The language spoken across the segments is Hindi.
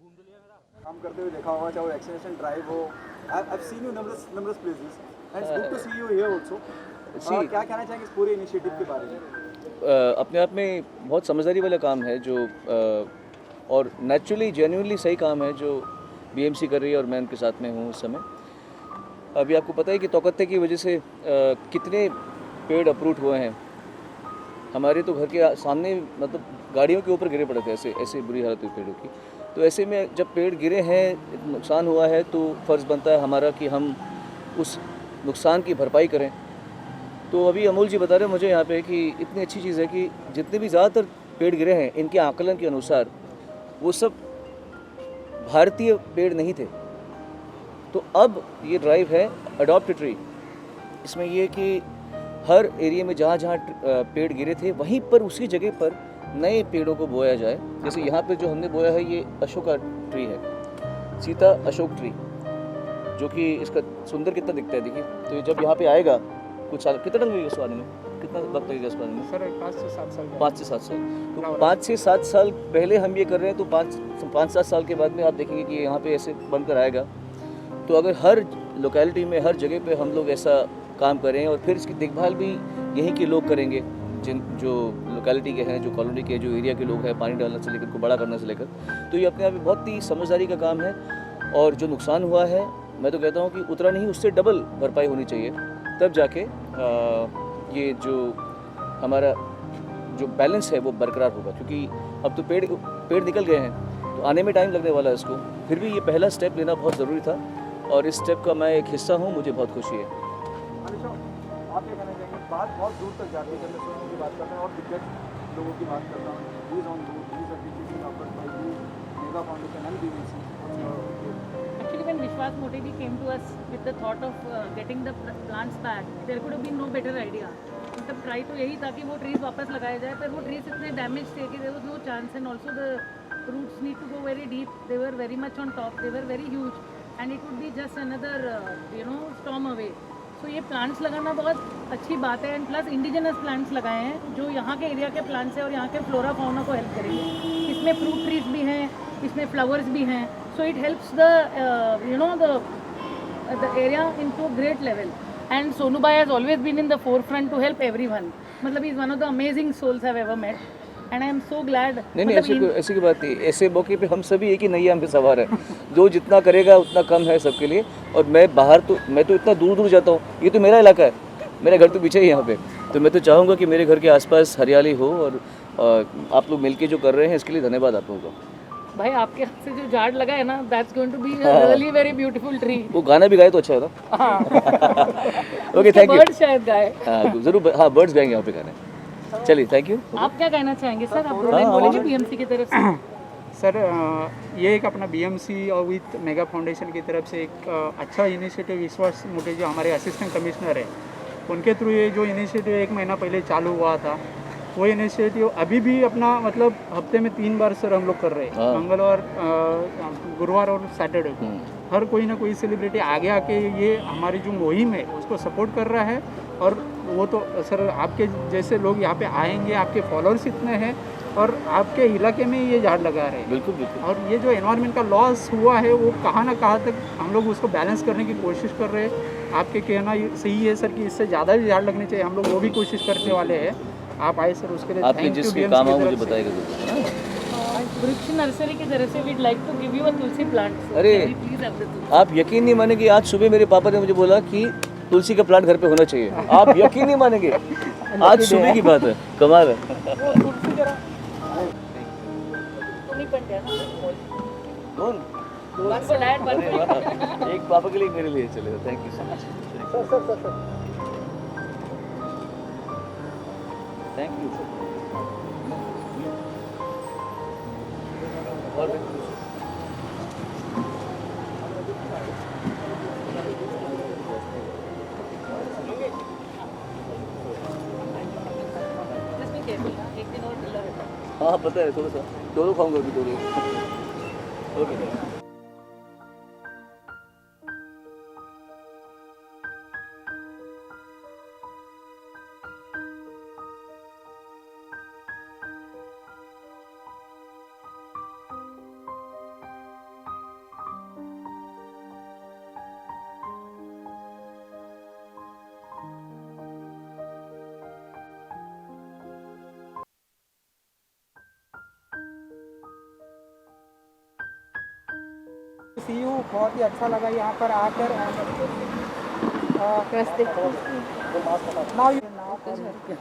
काम करते हुए देखा होगा, चाहे वो वैक्सीनेशन ड्राइव हो। I've seen you numerous places and it's good to see you here also. क्या कहना चाहेंगे इस पूरे इनिशिएटिव के बारे में? अपने आप में बहुत समझदारी वाला काम है जो और नेचुरली जेन्युइनली सही काम है जो बीएमसी कर रही है और मैं उनके साथ में हूँ उस समय। अभी आपको पता है कि तोकत्ते की वजह से कितने पेड़ अप्रूट हुए हैं। हमारे तो घर के सामने मतलब गाड़ियों के ऊपर गिरे पड़े थे, ऐसे ऐसे बुरी हालत हुई पेड़ों की। तो ऐसे में जब पेड़ गिरे हैं, नुकसान हुआ है, तो फ़र्ज़ बनता है हमारा कि हम उस नुकसान की भरपाई करें। तो अभी अमूल जी बता रहे हैं मुझे यहाँ पे कि इतनी अच्छी चीज़ है कि जितने भी ज़्यादातर पेड़ गिरे हैं इनके आकलन के अनुसार वो सब भारतीय पेड़ नहीं थे। तो अब ये ड्राइव है अडॉप्ट ट्री। इसमें ये कि हर एरिया में जहाँ जहाँ पेड़ गिरे थे वहीं पर उसी जगह पर नए पेड़ों को बोया जाए। जैसे यहाँ पे जो हमने बोया है ये अशोका ट्री है, सीता अशोक ट्री, जो कि इसका सुंदर कितना दिखता है देखिए। तो ये जब यहाँ पे आएगा कुछ साल, कितना टाइम लगेगा इसको आने में, कितना वक्त लगेगा इसको आने में? सर 5 से 7 साल 5 से 7 साल। तो 5 से 7 साल पहले हम ये कर रहे हैं, तो 5-7 साल के बाद में आप देखेंगे कि यहाँ पे ऐसे बनकर आएगा। तो अगर हर लोकेलिटी में हर जगह पे हम लोग ऐसा काम करें और फिर इसकी देखभाल भी यहीं के लोग करेंगे, जो लोकेलिटी के हैं, जो कॉलोनी के, जो एरिया के लोग हैं, पानी डालने से लेकर को बड़ा करने से लेकर, तो ये अपने आप में बहुत ही समझदारी का काम है। और जो नुकसान हुआ है मैं तो कहता हूँ कि उतना नहीं, उससे डबल भरपाई होनी चाहिए, तब जाके ये जो हमारा जो बैलेंस है वो बरकरार होगा। क्योंकि अब तो पेड़ निकल गए हैं, तो आने में टाइम लगने वाला है इसको। फिर भी ये पहला स्टेप लेना बहुत ज़रूरी था और इस स्टेप का मैं एक हिस्सा हूँ, मुझे बहुत खुशी है। अनिशा, आप क्या कहना चाहेंगे? बात बहुत दूर तक जाती है जब मैं सोनू की बात करता हूँ और दिग्गज लोगों की बात करता हूँ। These on board, these are decisions offered by you, Mega Foundation and BVC. Actually, when Vishwas Motegi came to us with the thought of getting the plants back, there could have been no better idea. मतलब ट्राई तो यही था कि वो ट्रीज वापस लगाए जाए, पर वो ट्रीज इतने डैमेज थे कि there was no chance and also the roots need to go very deep, they were very much on top, they were very huge and it would be just another storm away. So ये प्लांट्स लगाना बहुत अच्छी बात है एंड प्लस इंडिजिनस प्लांट्स लगाए हैं जो यहाँ के एरिया के प्लांट्स हैं और यहाँ के फ्लोरा फाउना को हेल्प करेंगे। इसमें फ्रूट ट्रीज भी हैं, इसमें फ्लावर्स भी हैं, so it helps the the area into a great level and Sonu Bhai has always been in the forefront to help everyone. मतलब he is one of the amazing souls I've ever met and I am so glad. नहीं ऐसी कोई बात नहीं। ऐसे मौके पे हम सभी एक ही नैया में सवार है, जो जितना करेगा उतना कम है सबके लिए। और मैं तो इतना दूर दूर जाता हूँ, ये तो मेरा इलाका है, मेरा घर तो पीछे ही यहाँ पे। तो मैं तो चाहूँगा कि मेरे घर के आसपास हरियाली हो और आप लोग मिलके जो कर रहे हैं इसके लिए धन्यवाद आप लोगों का। भाई आपके हाथ से जो झाड़ लगा है ना, that's going to be a really very beautiful tree. वो गाना भी गाए तो अच्छा है ना। Okay, thank you. बर्ड्स शायद गाए। हाँ जरूर, हाँ बर्ड्स गाएंगे यहाँ पे गाने। चलिए, थैंक यू। आप क्या कहना चाहेंगे सर? आप दो लाइन बोलेंगे बीएमसी की तरफ से? सर ये एक अपना बीएमसी और विथ मेगा फाउंडेशन की तरफ से एक अच्छा इनिशिएटिव विश्वास मोटे जो हमारे असिस्टेंट कमिश्नर है उनके थ्रू ये जो इनिशिएटिव 1 महीना पहले चालू हुआ था, वो इनिशिएटिव अभी भी अपना मतलब हफ्ते में 3 बार सर हम लोग कर रहे हैं, मंगलवार, गुरुवार और सैटरडे को। हर कोई ना कोई सेलिब्रिटी आगे आके ये हमारी जो मुहिम है उसको सपोर्ट कर रहा है। और वो तो सर आपके जैसे लोग यहाँ पे आएंगे, आपके फॉलोअर्स इतने हैं और आपके इलाके में ये झाड़ लगा रहे हैं। बिल्कुल बिल्कुल। और ये जो एनवायरनमेंट का लॉस हुआ है वो कहाँ ना कहाँ तक हम लोग उसको बैलेंस करने की कोशिश कर रहे हैं। आपके कहना ये सही है सर कि इससे ज़्यादा भी झाड़ लगने चाहिए, हम लोग वो भी कोशिश करने वाले हैं। आप आए सर, उसके लिए आपने जिसके काम आओ मुझे बताएगा जरूर। वृक्ष नर्सरी की तरफ से we'd like to give you a Tulsi plant. अरे प्लीज have the tulsi। आप यकीन नहीं मानेंगे, आज सुबह मेरे पापा ने मुझे बोला कि तुलसी का प्लांट घर पे होना चाहिए। आप यकीन नहीं मानेंगे, आज सुबह की बात है, कमाल है। वो तुलसी जरा तो नहीं बन गया ना? कौन? One for dad, one for you। एक पापा के लिए, मेरे लिए चलेगा। Thank you so much. Thank you. और Just be careful, हाँ, एक दिन और ढीला रहता है। हाँ पता है, थोड़ा सा दो खाऊंगा अभी, दो। ओके। सी यू, बहुत ही अच्छा लगा यहाँ पर आकर। नाउ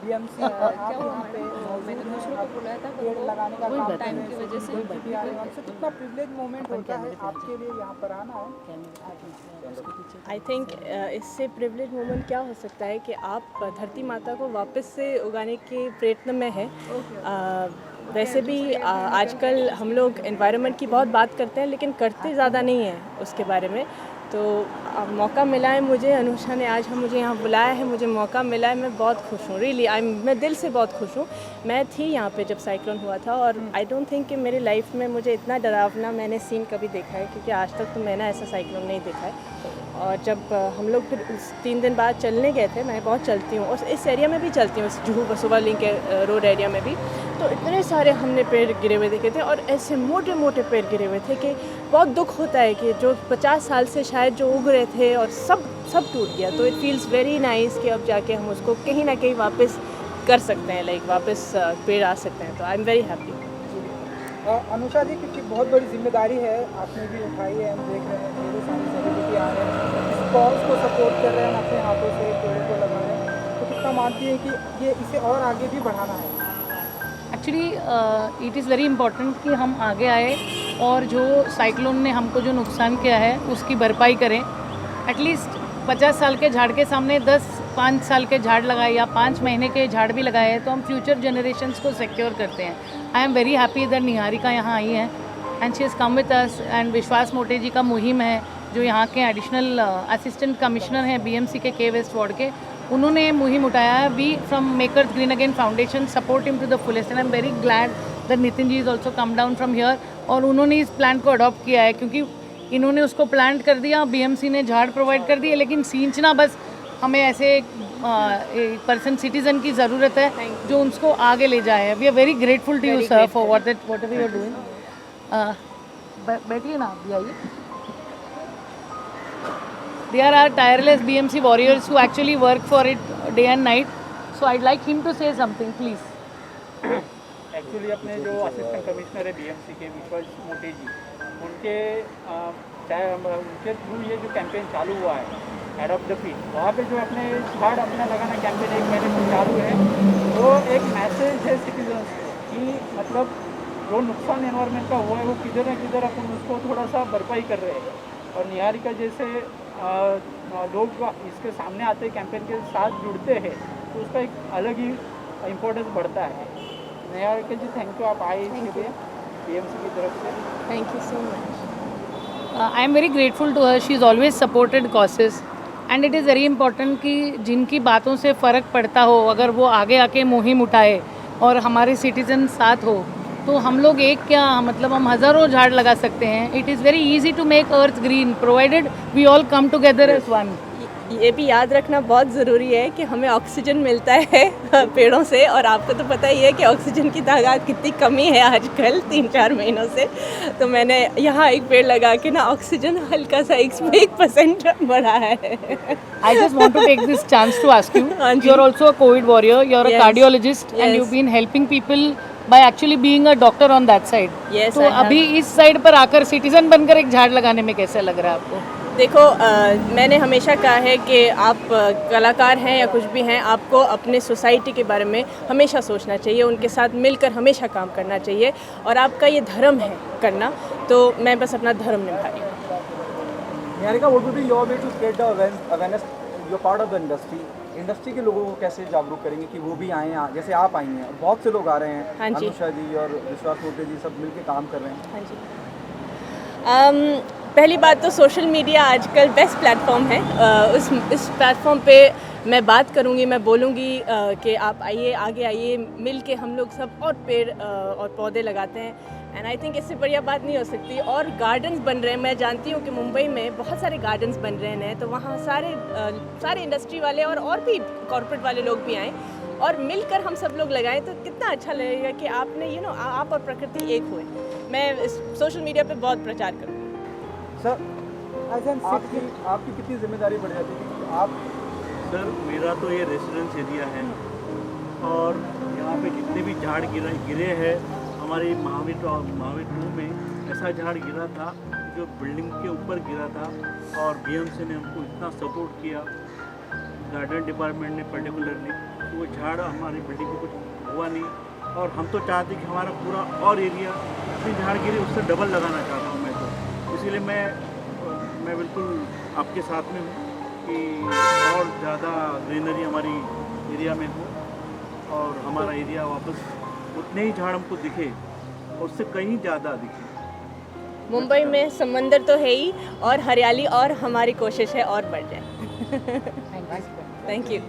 बीएमसी आप यहाँ पे मैंने दूसरों को बुलाया था, पेड़ लगाने का काम टाइम की वजह से कितना प्रिविलेज मोमेंट होता है आपके लिए यहाँ पर आना है। आई थिंक इससे प्रिविलेज मोमेंट क्या हो सकता है कि आप धरती माता को वापस से उगाने के प्रयत्न में है। वैसे भी आजकल हम लोग एनवायरनमेंट की बहुत बात करते हैं लेकिन करते ज़्यादा नहीं हैं उसके बारे में। तो मौका मिला है मुझे, अनुषा ने आज मुझे यहाँ बुलाया है, मुझे मौका मिला है, मैं बहुत खुश हूँ। रियली मैं दिल से बहुत खुश हूँ। मैं थी यहाँ पे जब साइक्लोन हुआ था और आई डोंट थिंक कि मेरी लाइफ में मुझे इतना डरावना मैंने सीन कभी देखा है, क्योंकि आज तक तो मैंने ऐसा साइक्लोन नहीं देखा है। और जब हम लोग फिर 3 दिन बाद चलने गए थे, मैं बहुत चलती हूँ और इस एरिया में भी चलती हूँ, जुहू बसोवा लिंक रोड एरिया में भी, तो इतने सारे हमने पेड़ गिरे हुए देखे थे और ऐसे मोटे मोटे पेड़ गिरे हुए थे कि बहुत दुख होता है कि जो 50 साल से शायद जो उग रहे थे और सब टूट गया। तो इट फील्स वेरी नाइस कि अब जाके हम उसको कहीं ना कहीं वापस कर सकते हैं, लाइक वापस पेड़ आ सकते हैं। तो I am very happy. Anusha ji, क्योंकि बहुत बड़ी जिम्मेदारी है आपने भी उठाई है, हम देख रहे हैं ढेरों सारी सेलिब्रिटी आ रहे हैं, इस कॉज को सपोर्ट कर रहे हैं, अपने हाथों से पेड़ों को लगा रहे हैं, तो कितना मानती है कि ये इसे और आगे भी बढ़ाना है? Actually it is very important कि हम आगे आए और जो साइक्लोन ने हमको जो नुकसान किया है उसकी भरपाई करें। एटलीस्ट 50 साल के झाड़ के सामने 5 साल के झाड़ लगाए या 5 महीने के झाड़ भी लगाए हैं तो हम फ्यूचर जनरेशन्स को सिक्योर करते हैं। I am very happy that Niharika यहाँ आई है and she is come with us. And Vishwas Mote ji का मुहिम है जो यहाँ के एडिशनल असिस्टेंट कमिश्नर हैं बीएमसी के वेस्ट वार्ड के, उन्होंने मुहिम उठाया है। We from makers green again foundation support him to the fullest and I am very glad that Nitin ji is also come down from here और उन्होंने इस प्लांट को अडॉप्ट किया है, क्योंकि इन्होंने उसको प्लांट कर दिया, बीएमसी ने झाड़ प्रोवाइड कर दिए, लेकिन सींचना बस हमें ऐसे एक पर्सन सिटीजन की ज़रूरत है जो उसको आगे ले जाए। We are very grateful to you sir for whatever you are doing. बैठिए ना, अभी आइए। They are our tireless BMC warriors who actually work for it day and night. So I'd like him to say something, please. Actually अपने जो असिस्टेंट कमिश्नर है बीएमसी के विश्वास मोटे जी, उनके थ्रू ये जो कैंपेन चालू हुआ है एडॉप्ट द फील्ड, वहाँ पे जो अपने झाड़ अपना लगाना कैंपेन 1 महीने से चालू है, वो एक मैसेज है सिटीजन्स की, मतलब जो नुकसान एनवायरनमेंट का हुआ है वो किधर न किधर अपन उसको थोड़ा सा भरपाई कर रहे हैं। और निहारिका जैसे लोग इसके सामने आते कैंपेन के साथ जुड़ते हैं तो उसका एक अलग ही इम्पोर्टेंस बढ़ता है। निहारिका जी, थैंक यू, आप आए इसके लिए बीएमसी की तरफ से। Thank you so much. I am very grateful to her, she is always supported causes and it is very important कि जिनकी बातों से फ़र्क पड़ता हो अगर वो आगे आके मुहिम उठाए और हमारे सिटीजन साथ हो तो हम लोग एक क्या मतलब हम हज़ारों झाड़ लगा सकते हैं। It is very easy to make earth green provided we all come together as one. ये भी याद रखना बहुत ज़रूरी है कि हमें ऑक्सीजन मिलता है पेड़ों से, और आपको तो पता ही है कि ऑक्सीजन की तादाद कितनी कमी है आजकल 3-4 महीनों से। तो मैंने यहाँ एक पेड़ लगा के ना ऑक्सीजन हल्का सा 1% बढ़ा है। I just want to take this chance to ask you, you're also a COVID warrior, you're a cardiologist and you've been helping people by actually being a doctor on that side. Yes, तो अभी इस साइड पर आकर सिटीजन बनकर एक झाड़ लगाने में कैसा लग रहा है आपको? देखो, मैंने हमेशा कहा है कि आप कलाकार हैं या कुछ भी हैं, आपको अपने सोसाइटी के बारे में हमेशा सोचना चाहिए, उनके साथ मिलकर हमेशा काम करना चाहिए और आपका ये धर्म है करना। तो मैं बस अपना धर्म निभा रही हूँ। Niharika, what would be your way to spread the awareness? You're part of the industry. Industry के लोगों को कैसे जागरूक करेंगे कि वो भी आएँ, जैसे आप आई हैं, बहुत से लोग आ रहे हैं। हाँ जी। अनुषा जी और विश्वास मोटे जी सब मिलके काम कर रहे हैं। हाँ जी। पहली बात तो सोशल मीडिया आजकल बेस्ट प्लेटफॉर्म है। इस प्लेटफॉर्म पे मैं बात करूँगी, मैं बोलूँगी कि आप आइए, आगे आइए, मिल के हम लोग सब और पेड़ और पौधे लगाते हैं। एंड आई थिंक इससे बढ़िया बात नहीं हो सकती। और गार्डन्स बन रहे हैं, मैं जानती हूँ कि मुंबई में बहुत सारे गार्डन्स बन रहे हैं, तो वहाँ सारे इंडस्ट्री वाले और भी कॉर्पोरेट वाले लोग भी आएँ और मिलकर हम सब लोग लगाएं तो कितना अच्छा लगेगा कि आपने आप और प्रकृति एक हुए। मैं इस सोशल मीडिया पे बहुत प्रचार करूँगी। सर, आपकी कितनी जिम्मेदारी बढ़ जाती है कि आप? सर, मेरा तो ये रेसिडेंस एरिया है और यहाँ पे जितने भी झाड़ गिरे हैं, हमारे महावीर 2 में ऐसा झाड़ गिरा था जो बिल्डिंग के ऊपर गिरा था और बीएमसी ने हमको इतना सपोर्ट किया, गार्डन डिपार्टमेंट ने पर्टिकुलरली, तो वो झाड़ हमारी बिल्डिंग को कुछ हुआ नहीं। और हम तो चाहते कि हमारा पूरा और एरिया जितनी झाड़ गिरी उससे डबल लगाना चाहता हूँ मैं, तो इसीलिए मैं बिल्कुल आपके साथ में हूँ कि और ज़्यादा ग्रीनरी हमारी एरिया में हो और हमारा एरिया वापस उतने ही झाड़ हमको दिखे और उससे कहीं ज़्यादा दिखे। मुंबई में समंदर तो है ही, और हरियाली और हमारी कोशिश है और बढ़ जाए। Thank you.